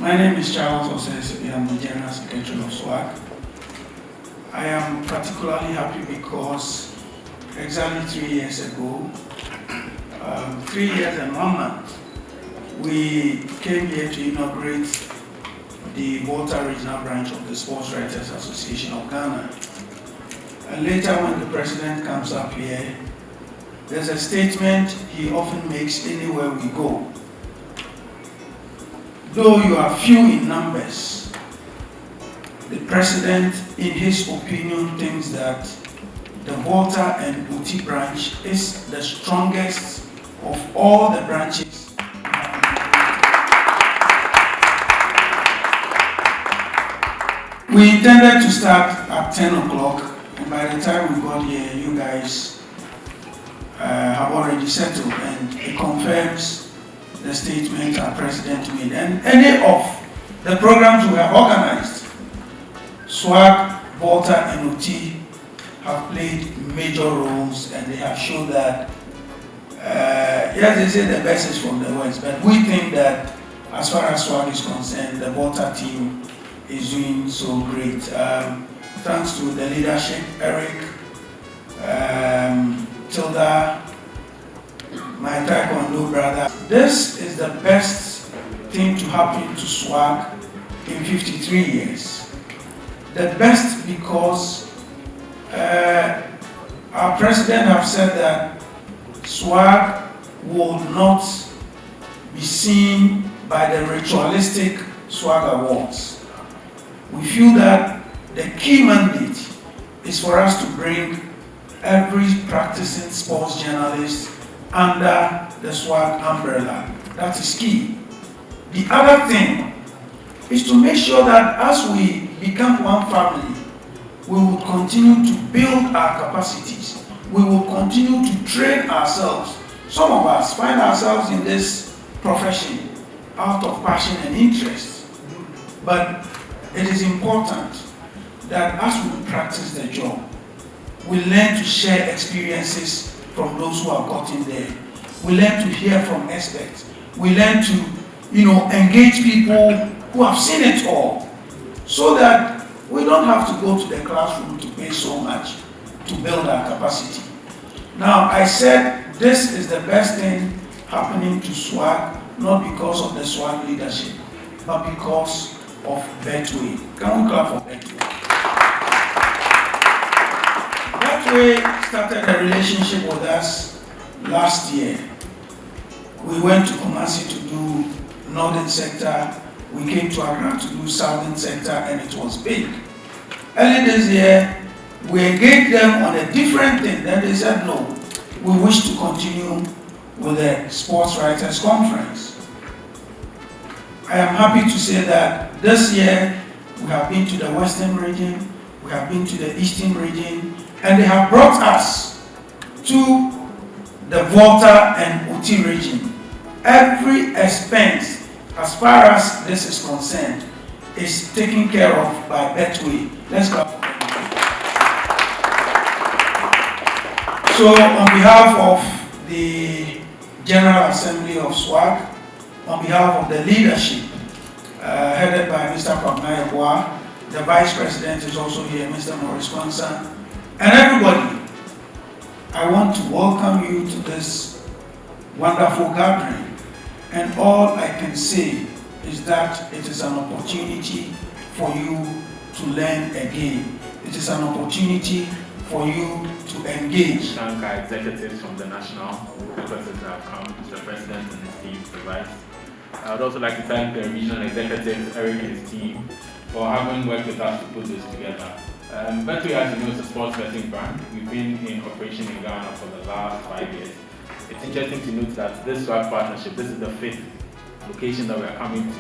My name is Charles Osesibi. I'm the General Secretary of SWAG. I am particularly happy because exactly 3 years ago, 3 years and 1 month, we came here to inaugurate the Volta regional branch of the Sports Writers Association of Ghana. And later when the president comes up here, there's a statement he often makes anywhere we go. Though you are few in numbers, the president, in his opinion, thinks that the Volta and Uti branch is the strongest of all the branches. We intended to start at 10 o'clock, and by the time we got here, you guys have already settled, and it confirms the statement our president made. And any of the programs we have organized, SWAG, Volta, and OT have played major roles, and they have shown that, yes, they say the best is from the West, but we think that as far as SWAG is concerned, the Volta team is doing so great. Thanks to the leadership, Eric, Tilda, my taekwondo brother. This is the best thing to happen to SWAG in 53 years. The best because our president have said that SWAG will not be seen by the ritualistic SWAG awards. We feel that the key mandate is for us to bring every practicing sports journalist under the SWAG umbrella. That is key. The other thing is to make sure that as we become one family, we will continue to build our capacities. We will continue to train ourselves. Some of us find ourselves in this profession out of passion and interest. But it is important that as we practice the job, we learn to share experiences from those who have gotten there. We learn to hear from experts. We learn to, engage people who have seen it all, so that we don't have to go to the classroom to pay so much to build our capacity. Now, I said this is the best thing happening to SWAG, not because of the SWAG leadership, but because of Betway. Can we clap for Betway? Betway started a relationship with us last year. We went to Kumasi to do Northern Sector. We came to Accra to do Southern Sector, and it was big. Early this year, we engaged them on a different thing. Then they said, no, we wish to continue with the Sports Writers Conference. I am happy to say that this year we have been to the Western region, we have been to the Eastern region, and they have brought us to the Volta and Uti region. Every expense, as far as this is concerned, is taken care of by Betway. Let's go. So on behalf of the General Assembly of SWAG, on behalf of the leadership, headed by Mr. Kwabna, the Vice President is also here, Mr. Maurice Kwanzaa, and everybody, I want to welcome you to this wonderful gathering. And all I can say is that it is an opportunity for you to learn again. It is an opportunity for you to engage. Thank our executives from the national headquarters that have come, Mr. President and his team, the Vice. I would also like to thank the regional executives, Eric and his team, for having worked with us to put this together. Betway, as you know, is a sports betting brand. We've been in operation in Ghana for the last 5 years. It's interesting to note that this SWAG partnership, this is the 5th location that we are coming to,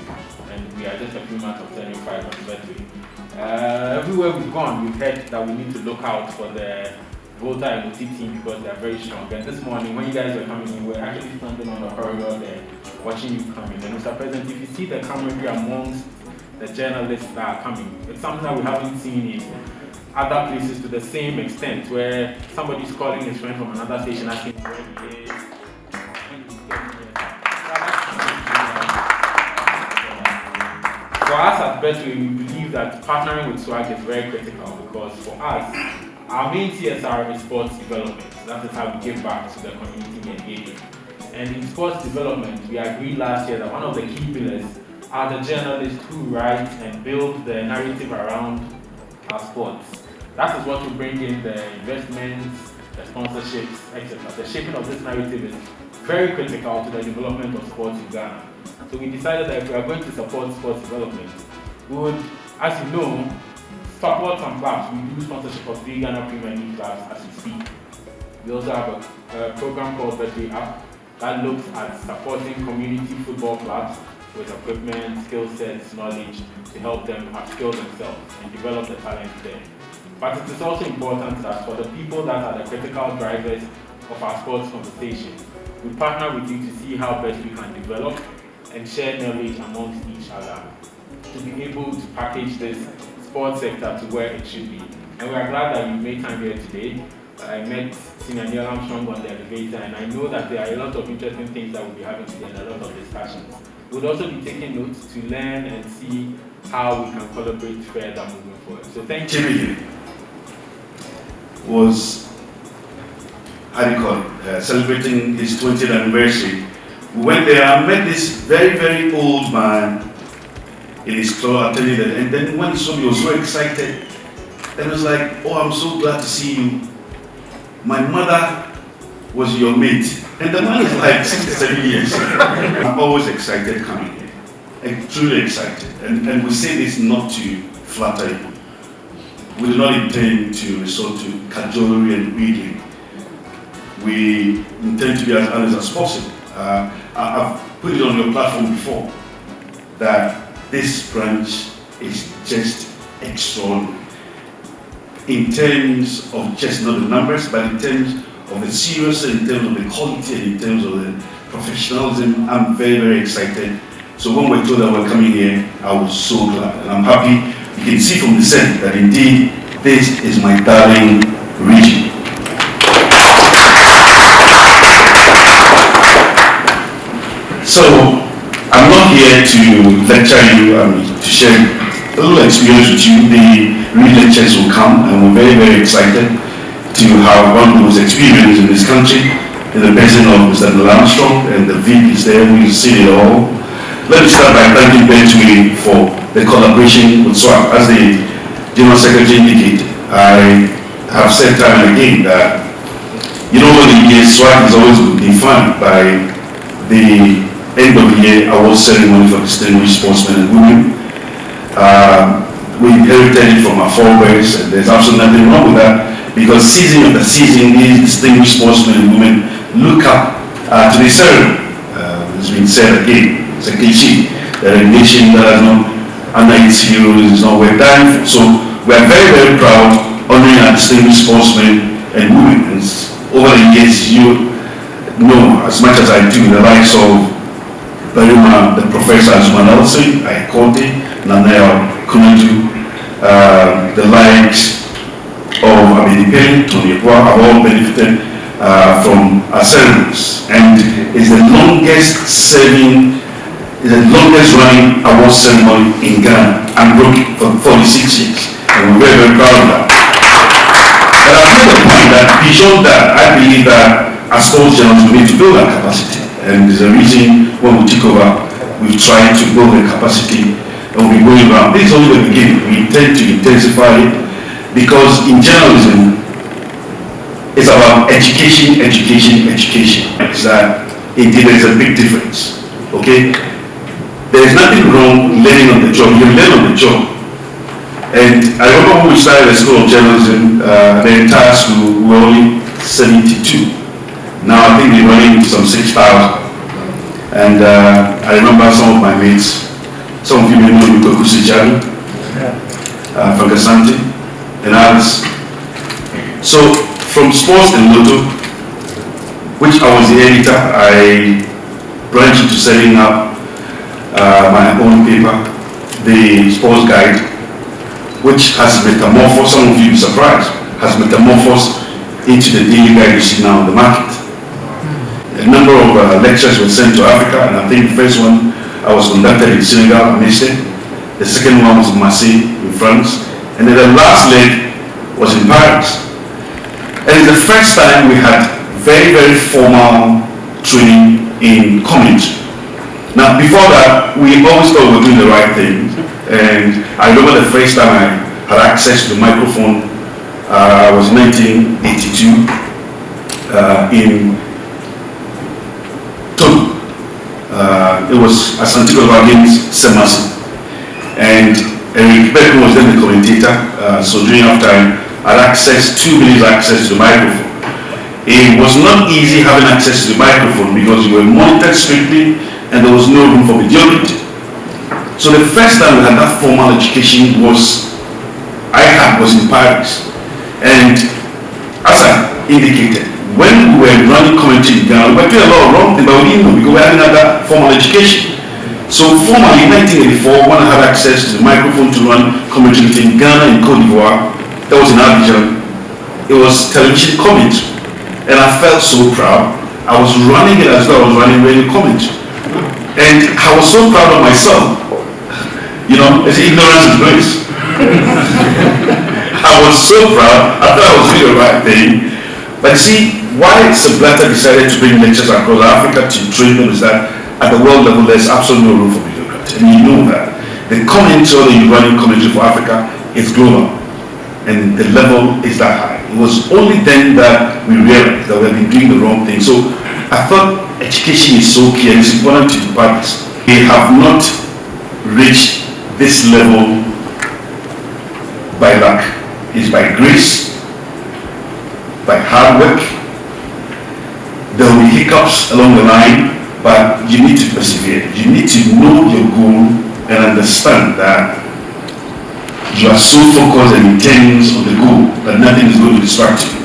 and we are just a few months of turning 5 on Betway. Everywhere we've gone, we've heard that we need to look out for the Volta and OT team because they are very strong. And this morning, when you guys were coming in, we were actually standing on the corridor there, watching you come in. And Mr. President, if you see the camaraderie amongst the journalists that are coming, it's something that we haven't seen in other places to the same extent, where somebody's calling his friend from another station asking where he is. For us at Betway, we believe that partnering with SWAG is very critical because for us, our main CSR is sports development. That is how we give back to the community we engage in. And in sports development, we agreed last year that one of the key pillars are the journalists who write and build the narrative around our sports. That is what will bring in the investments, the sponsorships, etc. The shaping of this narrative is very critical to the development of sports in Ghana. So we decided that if we are going to support sports development, we would, as you know, support some clubs. We do sponsorship of 3 Ghana Premier League clubs as we speak. We also have a program called Betway App that looks at supporting community football clubs with equipment, skill sets, knowledge to help them upskill themselves and develop the talent there. But it is also important that for the people that are the critical drivers of our sports conversation, we partner with you to see how best we can develop and share knowledge amongst each other to be able to package this sports sector to where it should be. And we are glad that you made time here today. I met Senior Neil Armstrong on the elevator, and I know that there are a lot of interesting things that we'll be having today and a lot of discussions. We'll also be taking notes to learn and see how we can collaborate further moving forward. So thank you. Serene was, how do you call it, celebrating his 20th anniversary. We went there and met this very, very old man in his club, attending that. And then when he saw me, he was so excited. And I was like, oh, I'm so glad to see you. My mother was your mate. And the man is like 67 years. I'm always excited coming here. I'm truly excited. And we say this not to flatter you. We do not intend to resort to cajolery and wheedling. We intend to be as honest as possible. I've put it on your platform before that this branch is just extraordinary. In terms of just not the numbers, but in terms of the seriousness, in terms of the quality, and in terms of the professionalism, I'm very, very excited. So when we're told that we're coming here, I was so glad, and I'm happy. You can see from the set that indeed this is my darling region. So I'm not here to lecture you, to share a little experience with you. The real lectures will come, and we're very, very excited to have one of those experiences in this country, in the person of Mr. Neil Armstrong, and the VP is there. We've seen it all. Let me start by thanking Betway for the collaboration with SWAG. As the General Secretary indicated, I have said time and again that, over the years, SWAG has always been defined by the end of the year award ceremony for distinguished sportsmen and women. We inherited it from our forebears, and there's absolutely nothing wrong with that, because season after season, these distinguished sportsmen and women look up to the ceremony. It's been said again. It's a cliche that a nation that has not under its heroes is not well done for. So we are very, very proud honoring our distinguished sportsmen and women. And over the years, you know as much as I do, the likes of the Professor Azuma Nelson, Aikote, Nanaya Kunaju, the likes of Abedipen, Tony Kwa, have all benefited from our ceremonies, and is the longest running award ceremony in Ghana, unbroken for 46 years, and we're very, very proud of that. But I've made the point that beyond that, I believe that as sports journalists we need to build our capacity, and there's a reason when we took over, we've tried to build the capacity, and we'll be going around. This is only the beginning. We intend to intensify it, because in journalism, it's about education, education, education. It's that indeed there's a big difference. Okay? There's nothing wrong learning on the job. You can learn on the job. And I remember when we started the School of Journalism, the entire school were only 72. Now I think we're running to some 6,000. And I remember some of my mates, some of you may know Yuko Kusijani, Fangasante, and others. So from sports and lotto, which I was the editor, I branched into setting up my own paper, the Sports Guide, which has metamorphosed, some of you will be surprised, has metamorphosed into the daily guide you see now in the market. A number of lectures were sent to Africa, and I think the first one I was conducted in Senegal, I missed it. The second one was in Marseille, in France. And then the last leg was in Paris. And it's the first time we had very, very formal training in commentary. Now, before that, we always thought we were doing the right thing. And I remember the first time I had access to the microphone was 1982 in Togo. It was a Santiago against Semasi. And Eric Beckman was then the commentator. So during our time, I had access, 2 minutes access to the microphone. It was not easy having access to the microphone because you were monitored strictly and there was no room for mediocrity. So the first time we had that formal education was in Paris. And as I indicated, when we were running commentary in Ghana, we were doing a lot of wrong things, but we didn't know because we hadn't had that formal education. So formally in 1984, when I had access to the microphone to run commentary in Ghana and Cote d'Ivoire, that was in Abidjan, it was television commentary. And I felt so proud. I was running it as though I was running radio commentary. And I was so proud of myself. You know, it's ignorance is bliss. I was so proud. I thought I was doing the right thing. But you see, why Seblata decided to bring lectures across Africa to train them is that at the world level, there's absolutely no room for mediocrity. And you know that. The commentary that you're running commentary for Africa is global. And the level is that high. It was only then that we realized that we had been doing the wrong thing. So I thought education is so key and it's important to impart this. We have not reached this level by luck. It's by grace, by hard work. There will be hiccups along the line, but you need to persevere. You need to know your goal and understand that you are so focused and intense on the goal that nothing is going to distract you.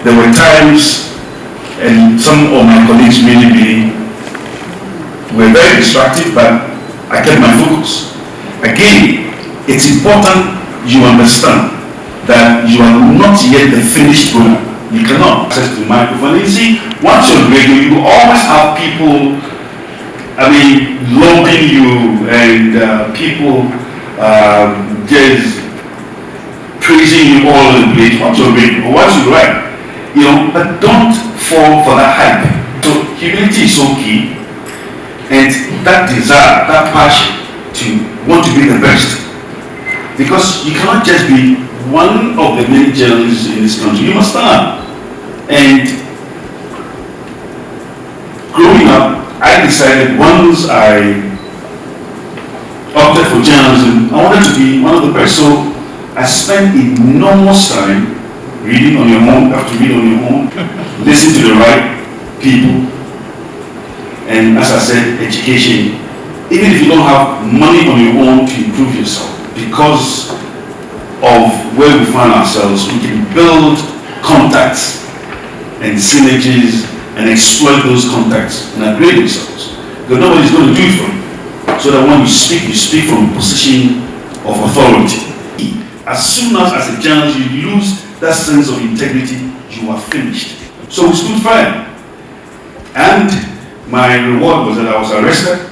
There were times, and some of my colleagues really were very distracted, but I kept my focus. Again, it's important you understand that you are not yet the finished product. You cannot access the microphone. You see, once you're radio, you always have people, lobbying you and people just praising you all over the place once you're radio, or once you write, but don't fall for that hype. So humility is so key, and that desire, that passion to want to be the best. Because you cannot just be one of the many journalists in this country. You must learn. And growing up, I decided once I opted for journalism, I wanted to be one of the best. So I spent enormous time reading on your own, have to read on your own, listen to the right people, and as I said, education. Even if you don't have money on your own to improve yourself, because of where we find ourselves, we can build contacts and synergies and exploit those contacts and upgrade themselves. Because nobody's going to do it for you. So that when you speak from a position of authority. As soon as a journalist you lose that sense of integrity, you are finished. So we stood firm. And my reward was that I was arrested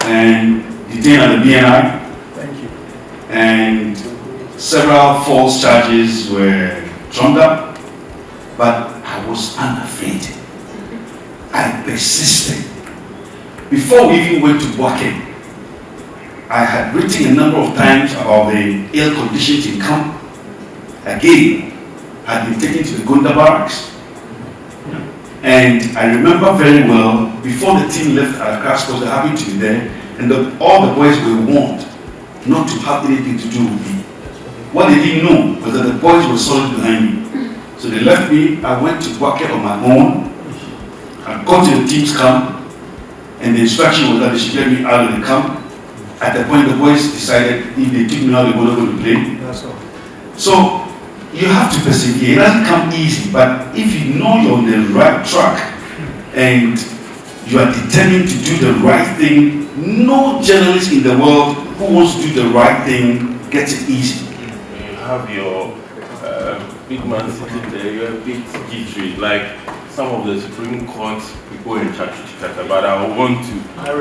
and detained at the BNI. Thank you. And several false charges were drummed up, but I was unafraid. I persisted. Before we even went to working, I had written a number of times about the ill conditions in camp. Again, I had been taken to the Gunda barracks. And I remember very well, before the team left Accra, because they happened to be there, and all the boys were warned not to have anything to do with me. What they didn't know was that the boys were solid behind me. So they left me. I went to Bucket on my own. I got to the team's camp, and the instruction was that they should get me out of the camp. At the point, the boys decided if they took me out, they were not going to play. That's all. So you have to persevere. It doesn't come easy, but if you know you're on the right track and you are determined to do the right thing, no journalist in the world who wants to do the right thing gets it easy. You have your big man sitting there, you're a bit jittery, like some of the Supreme Court people in Chachikata, but I want to. I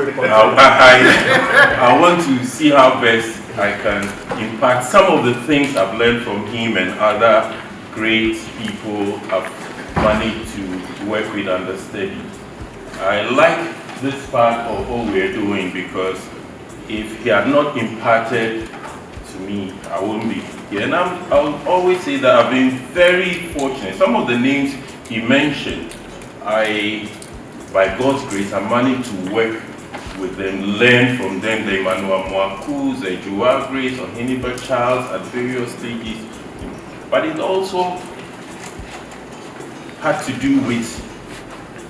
want to see how best I can impact some of the things I've learned from him and other great people I've managed to work with and study. I like this part of what we're doing because if he had not imparted to me, I wouldn't be here. And I'll always say that I've been very fortunate. Some of the names he mentioned, by God's grace, I managed to work with them, learn from them, the Emmanuel Mwakus, the Joa Grace, or Heniber Charles at various stages. But it also had to do with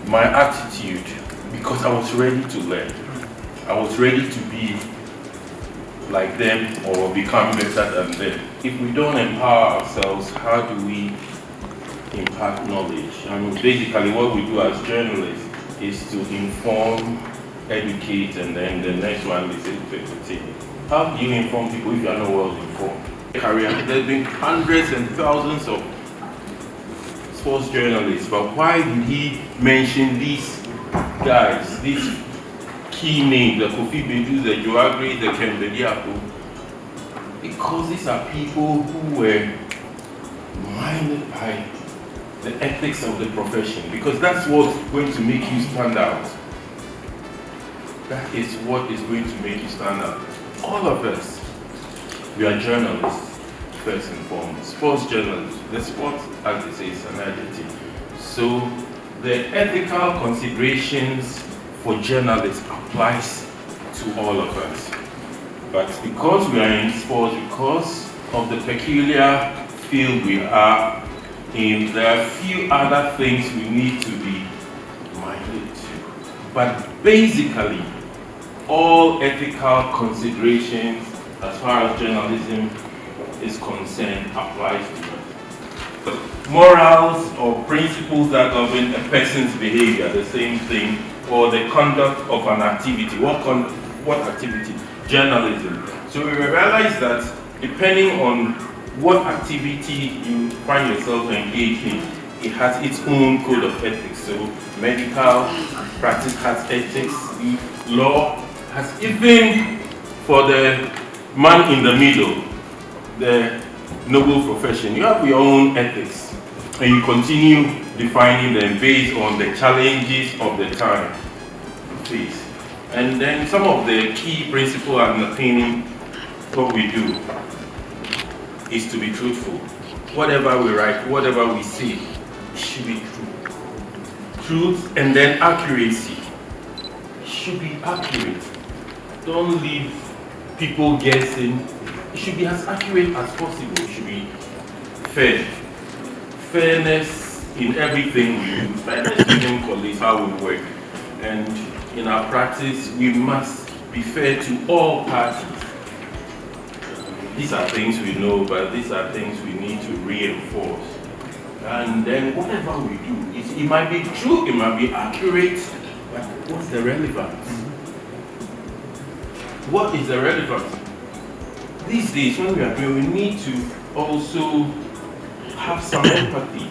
my attitude because I was ready to learn. I was ready to be like them or become better than them. If we don't empower ourselves, how do we impart knowledge? I mean, basically what we do as journalists is to inform, educate, and then the next one is entertain. How do you inform people if you are not well informed? There's been hundreds and thousands of sports journalists, but why did he mention these guys, these key names, the Kofi Bedu, the Joagri, the Kembediapo? Because these are people who were minded by the ethics of the profession, because that's what's going to make you stand out. That is what is going to make you stand out. All of us, we are journalists, first and foremost. Sports journalists. The sport, as they say, is an adjective. So the ethical considerations for journalists applies to all of us. But because we are in sports, because of the peculiar field we are in, there are a few other things we need to be minded to. But basically, all ethical considerations as far as journalism is concerned applies to us. Morals or principles that govern a person's behavior, the same thing, or the conduct of an activity. What activity? Journalism. So we realize that depending on what activity you find yourself engaged in, it has its own code of ethics. So medical practice has ethics, law has, even for the man in the middle, the noble profession, you have your own ethics, and you continue defining them based on the challenges of the time you face. And then some of the key principles underpinning what we do is to be truthful. Whatever we write, whatever we say, it should be true. Truth and then accuracy. It should be accurate. Don't leave people guessing. It should be as accurate as possible. It should be fair. Fairness in everything we do. Fairness within colleagues, how we work. And in our practice, we must be fair to all parties. These are things we know, but these are things we need to reinforce. And then whatever we do, it might be true, it might be accurate, but what's the relevance? What is the relevance? These days, when we are doing, we need to also have some empathy.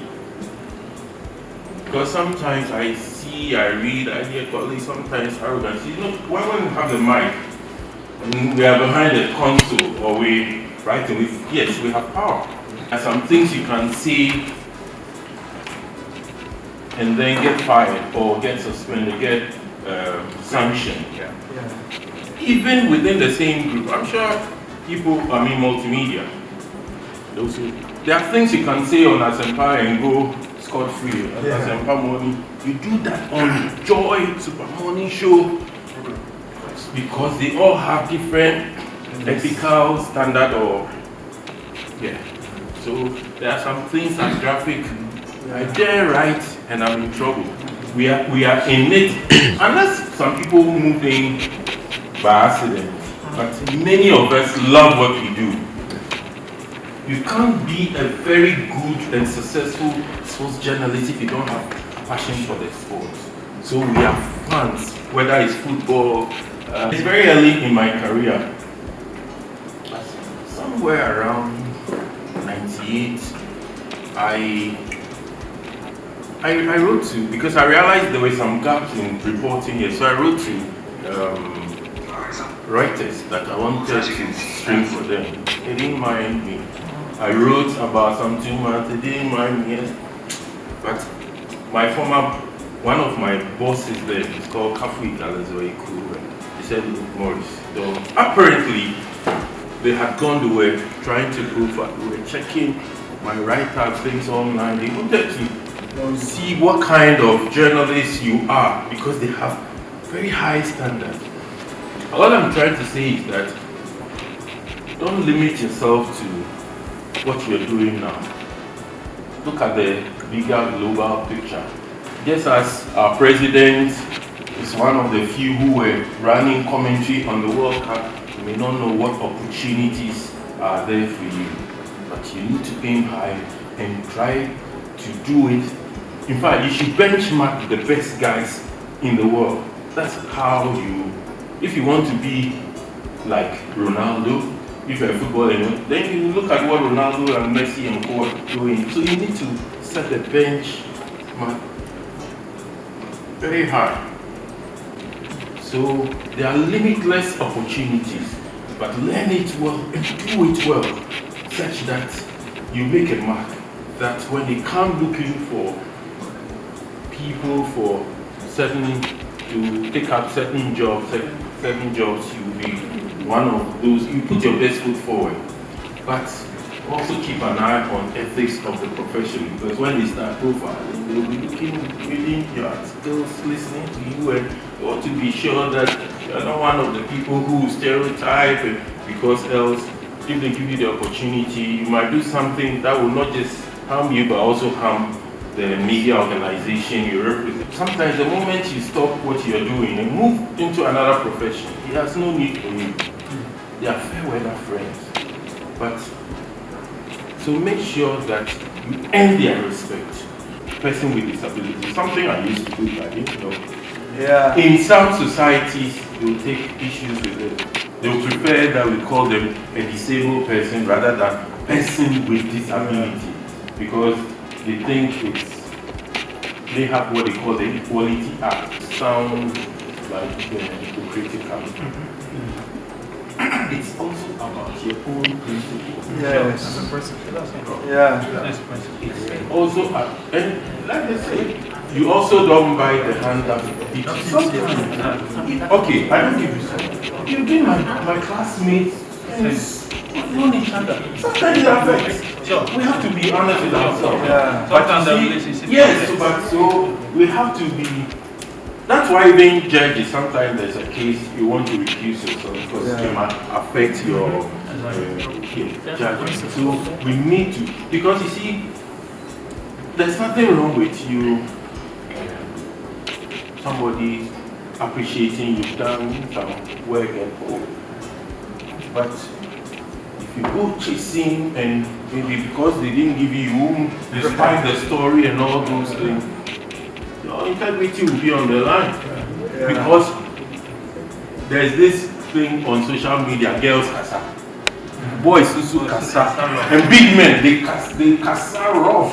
Because sometimes I see, I read, I hear colleagues, sometimes arrogance. You know, when we have the mic, and we are behind the console, or we writing with, yes, we have power. And some things you can say and then get fired or get suspended, get sanctioned. Yeah. Even within the same group, I'm sure people, multimedia, there are things you can say on Asempa and go scot-free. Asempa Morning, you do that on Joy Super Morning Show because they all have different ethical standard or so there are some things as graphic I dare write and I'm in trouble. We are in it unless some people move in by accident, but many of us love what we do. You can't be a very good and successful sports journalist if you don't have passion for the sport. So we are fans, whether it's football. It's very early in my career. Somewhere around 98, I I wrote to, because I realized there were some gaps in reporting here, so I wrote to writers that I wanted to stream for them. They didn't mind me. I wrote about some 2 months, they didn't mind me. But one of my bosses there is called Kafu Ikalezoiku. He said, look, Morris, so apparently they had gone to work trying to prove that we were checking my write-up things online. They wanted to see what kind of journalist you are because they have very high standards. All I'm trying to say is that don't limit yourself to what you're doing now. Look at the bigger global picture. Just as our president is one of the few who were running commentary on the World Cup, you may not know what opportunities are there for you, but you need to aim high and try to do it. In fact, you should benchmark the best guys in the world. That's how if you want to be like Ronaldo, if you're a footballer, then you look at what Ronaldo and Messi and Co are doing. So you need to set the benchmark very high. So there are limitless opportunities, but learn it well and do it well, such that you make a mark. That when they come looking for people for to take up certain jobs, you will be one of those. You put your best foot forward, but also keep an eye on ethics of the profession, because when they start profiling, they'll be reading your articles, listening to you, and you ought to be sure that you're not one of the people who stereotype, because else, if they give you the opportunity, you might do something that will not just harm you, but also harm the media organization you represent. Sometimes the moment you stop what you're doing and move into another profession, it has no need for you. They are fair weather friends. But so make sure that you earn their respect. Person with disability, something I used to do, I didn't know. Yeah. In some societies, they will take issues with it. They will prefer that we call them a disabled person rather than person with disability, because they think they have what they call the Equality Act. Sounds like critical. It's also about your own principles. Yes. Yeah. It's also, and like I say, you also don't buy the hand that teaches. Okay, I don't give you some. You've been my classmates and we've known each other. Sometimes it affects. Sure. We have to be honest with ourselves. Yeah. But yes, but so we have to be. That's why even judges, sometimes there's a case you want to recuse yourself because it might affect your judgment. So we need to, because you see, there's nothing wrong with you, somebody appreciating you've done some work and all. But if you go chasing and maybe because they didn't give you room, despite the story and all those things, your integrity will be on the line. Yeah. Because there's this thing on social media, girls kasa, boys also kasa, and big men, they kasa rough.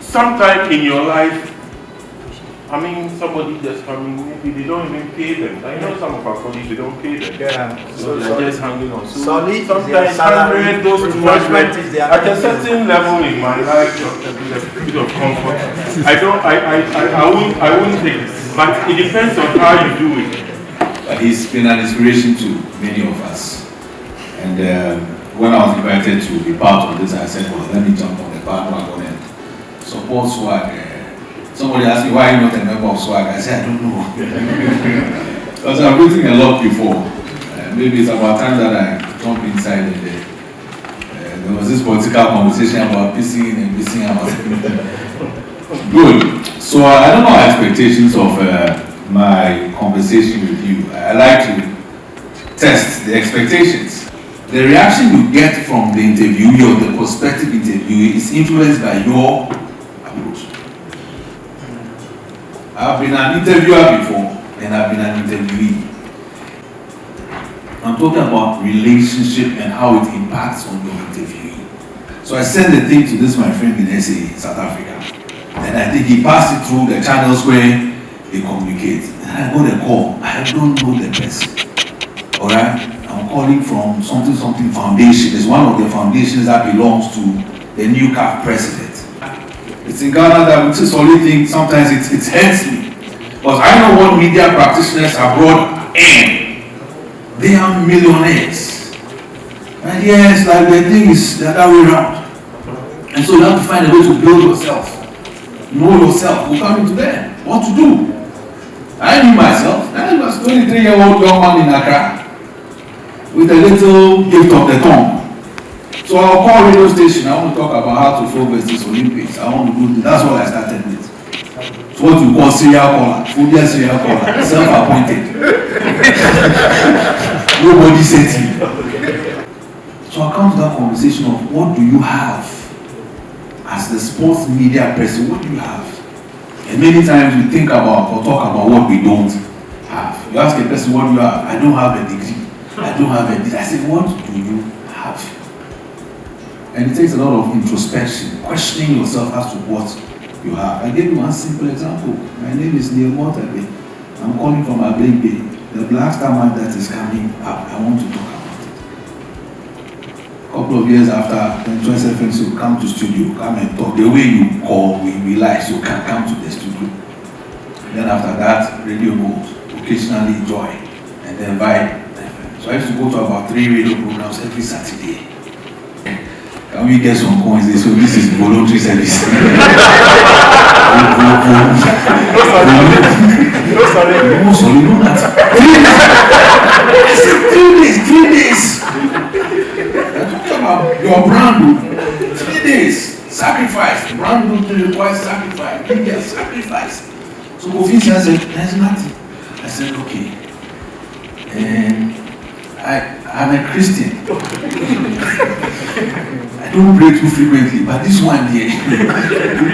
Sometime in your life, I mean, somebody just coming, maybe they don't even pay them. I know some of our colleagues, they don't pay them. Yeah. So they're just hanging on. So solid sometimes 100, those 200, at a certain level in my life, a bit of comfort. I wouldn't take it. But it depends on how you do it. But he's been an inspiration to many of us. And when I was invited to be part of this, I said, well, let me jump on the bandwagon and support SWAG. Somebody asked me, why are you not a member of SWAG? I said, I don't know. Because I've written a lot before. Maybe it's about time that I jump inside and there was this political conversation about pissing and missing out. Good. So I don't know our expectations of my conversation with you. I like to test the expectations. The reaction you get from the interviewee or the prospective interviewee is influenced by your approach. I've been an interviewer before and I've been an interviewee. I'm talking about relationship and how it impacts on your interviewee. So I sent the thing to this my friend in SA, South Africa. And I think he passed it through the channels where they communicate. And I got a call. I don't know the person. Alright? I'm calling from something foundation. It's one of the foundations that belongs to the new CAF president. It's in Ghana that which is only thing sometimes it hurts me. Because I know what media practitioners abroad earn. They are millionaires. And yes, like the thing is the other way around. And so you have to find a way to build yourself. Know yourself. We'll come into there. What to do? I knew myself. I was a 23-year-old young man in Accra with a little gift of the tongue. So I'll call radio station. I want to talk about how to focus this Olympics. I want to do this. That's what I started with. It's what we call serial caller. Full serial caller. Self-appointed. Nobody said to you. So I come to that conversation of what do you have as the sports media person? What do you have? And many times we think about or talk about what we don't have. You ask a person, what do you have? I don't have a degree. I don't have a degree. I say, what do you have? And it takes a lot of introspection, questioning yourself as to what you have. I gave you one simple example. My name is Neil Waterby. I'm calling from Abeng Bay. The Black Star man that is coming up, I want to talk about it. A couple of years after, then Choice FM will come to studio, come and talk. The way you call, we like, so can come to the studio. Then after that, Radio Gold, occasionally Joy, and then Vibe. So I used to go to about 3 radio programs every Saturday. Can we get some coins? So this is voluntary service. No, sorry. No, sorry, no, that. 3 days. I'm talking about your brand. 3 days. Sacrifice. Brand requires sacrifice. Media sacrifice. So Kofi said, there's nothing. I said, okay. And I'm a Christian. I don't pray too frequently, but this one here, you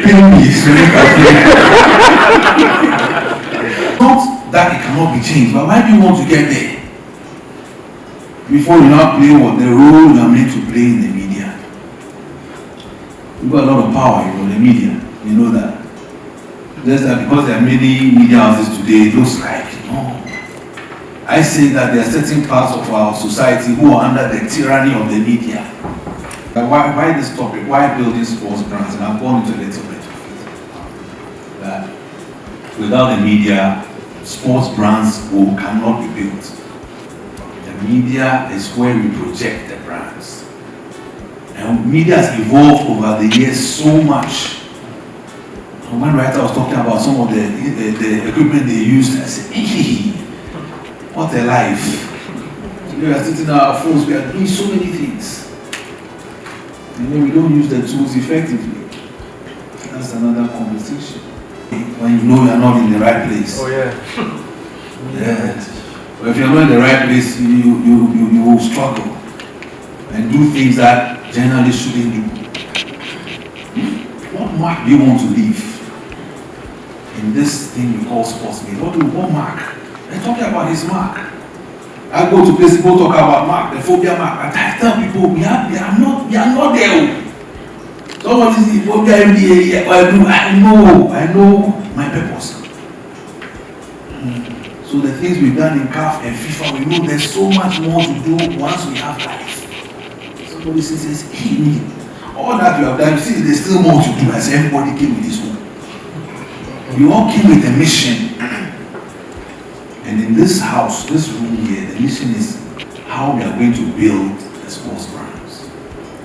pay me. Not that it cannot be changed, but why do you want to get there? Before you now play what the role you are meant to play in the media. You've got a lot of power in the media, you know that. Just that because there are many media houses today, it looks like, no. I say that there are certain parts of our society who are under the tyranny of the media. Why this topic? Why building sports brands? And I've gone into a little bit of it. That without the media, sports brands cannot be built. The media is where we project the brands. And media has evolved over the years so much. And when writer was talking about some of the equipment they used, I said, hey, what a life. So we are sitting on our phones, we are doing so many things. And then we don't use the tools effectively. That's another conversation. When you know you are not in the right place. Oh yeah. Yeah. But if you're not in the right place, you will struggle and do things that generally shouldn't do. What mark do you want to leave in this thing we call sports media? What mark? They're talking about his mark. I go to places, people talk about mark, the phobia mark. And I tell people, we are not there. Somebody says, phobia MBA, I know my purpose. So the things we've done in CAF and FIFA, we know there's so much more to do once we have life. Somebody says, hey, all that you have done, you see, there's still more to do. I say, everybody came with his own. We all came with a mission. And in this house, this room here, the mission is how we are going to build the sports brands.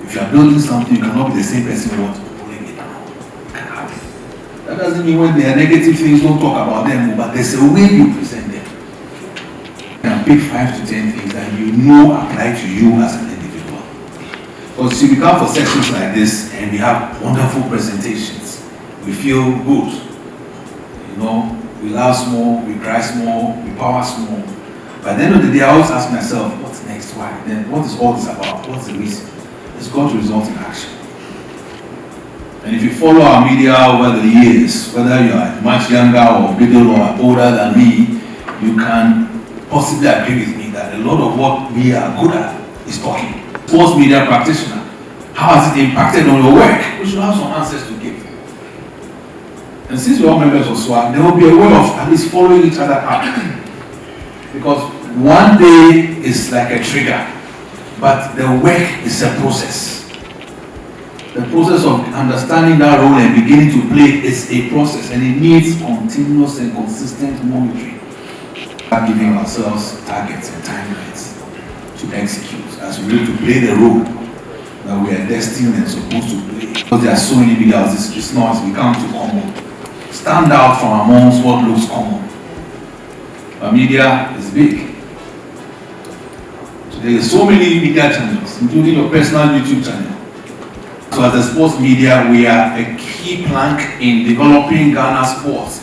If you are building something, you cannot be the same person who wants to bring it down. You can have it. That doesn't mean when there are negative things, don't talk about them, but there's a way you present them. You can pick 5 to 10 things that you know apply to you as an individual. Because see, we come for sessions like this and we have wonderful presentations. We feel good. You know, we laugh more, we cry more, we power more. But at the end of the day, I always ask myself, what's next? Why? Then what is all this about? What's the reason? It's got to result in action. And if you follow our media over the years, whether you are much younger or middle or older than me, you can possibly agree with me that a lot of what we are good at is talking. Sports media practitioner, how has it impacted on your work? We should have some answers to give. And since we're all members of SWAG, there will be a way of at least following each other up. Because one day is like a trigger, but the work is a process. The process of understanding that role and beginning to play is a process, and it needs continuous and consistent monitoring. We're giving ourselves targets and timelines to execute as we need to play the role that we are destined and supposed to play. Because there are so many videos, it's not become too common. Stand out from amongst what looks common. But media is big. So there are so many media channels, including your personal YouTube channel. So as a sports media, we are a key plank in developing Ghana sports.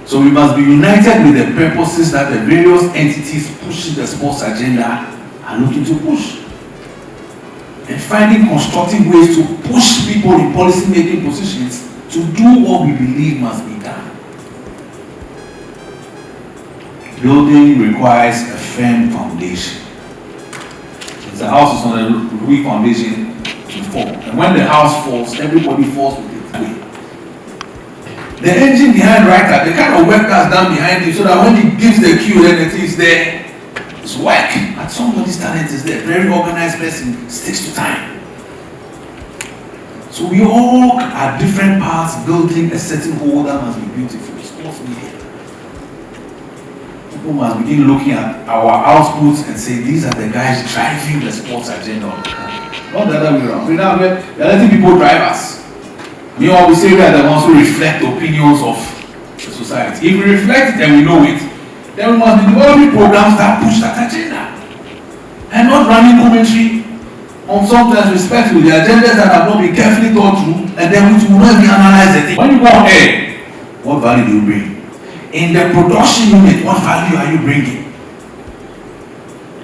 So we must be united with the purposes that the various entities pushing the sports agenda are looking to push. And finding constructive ways to push people in policy-making positions to do what we believe must be done. Building requires a firm foundation. The house is on a weak foundation to fall. And when the house falls, everybody falls with its weight. The engine behind writer, the kind of work that's done behind it, so that when he gives the cue, then the thing is there. It's work. But somebody's talent is there. Very organized person sticks to time. So we all are different parts building a certain whole that must be beautiful. Sports media. People must begin looking at our outputs and say, these are the guys driving the sports agenda of the country. Not the other way around. We are letting people drive us. We always say we are the ones who reflect the opinions of the society. If we reflect it and we know it, then we must be developing programs that push that agenda. And not running commentary on sometimes respectful the agendas that have not been carefully thought through, and then we will not even analyze the thing. When you go on air, what value do you bring? In the production unit, what value are you bringing?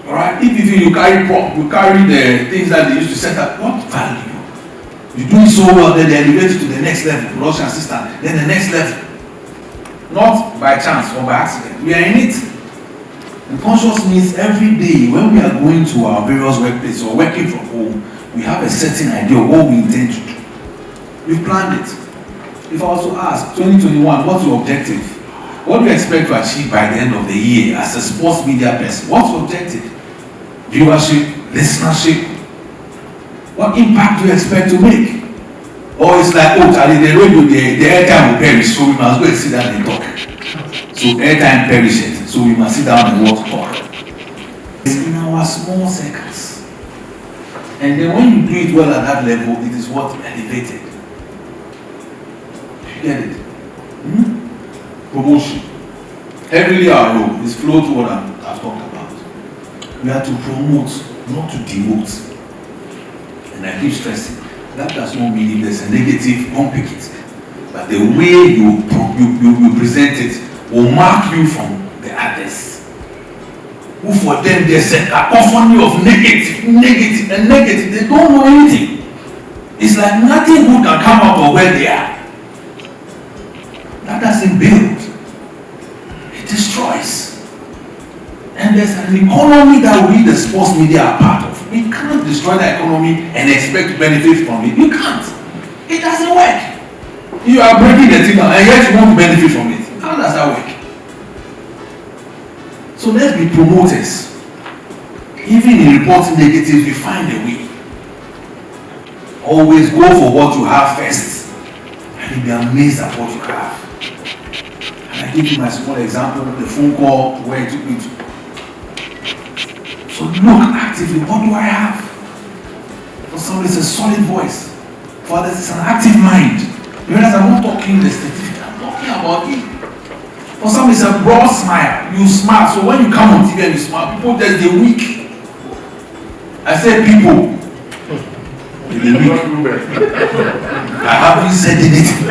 Alright, if you carry prop, you carry the things that they used to set up, what value? You do it so well, then they elevate you to the next level, production assistant, then the next level. Not by chance or by accident. We are in it. And conscious means every day when we are going to our various workplaces or working from home, we have a certain idea of what we intend to do. We've planned it. If I was to ask, 2021, what's your objective? What do you expect to achieve by the end of the year as a sports media person? What's your objective? Viewership, listenership? What impact do you expect to make? Or it's like, oh, Charlie, the radio, the airtime will perish, so we must go and sit down and talk. So airtime perishes, so we must sit down and talk. It's in our small circles. And then when you do it well at that level, it is what elevated. You get it? Promotion. Heavily our role is flow to what I've talked about. We are to promote, not to demote. And I keep stressing, that does not mean if there's a negative, don't pick it. But the way you present it will mark you from the others. Who for them there's a cacophony of negative, they don't know anything. It's like nothing good can come out of where they are. That doesn't build. It destroys. And there's an economy that we, the sports media, are part of. We can't destroy the economy and expect to benefit from it. You can't. It doesn't work. You are breaking the thing down and yet you want to benefit from it. How does that work? So let's be promoters. Even in reporting negatives, we find a way. Always go for what you have first. And you'll be amazed at what you have. And I give you my small example of the phone call where it took me to. So look actively, what do I have? For some it's a solid voice. For others it's an active mind. You realize I'm not talking the statistic, I'm talking about it. For some it's a broad smile. You smile, so when you come on TV and you smile, people just they weak. I said people. They weak. I haven't said anything.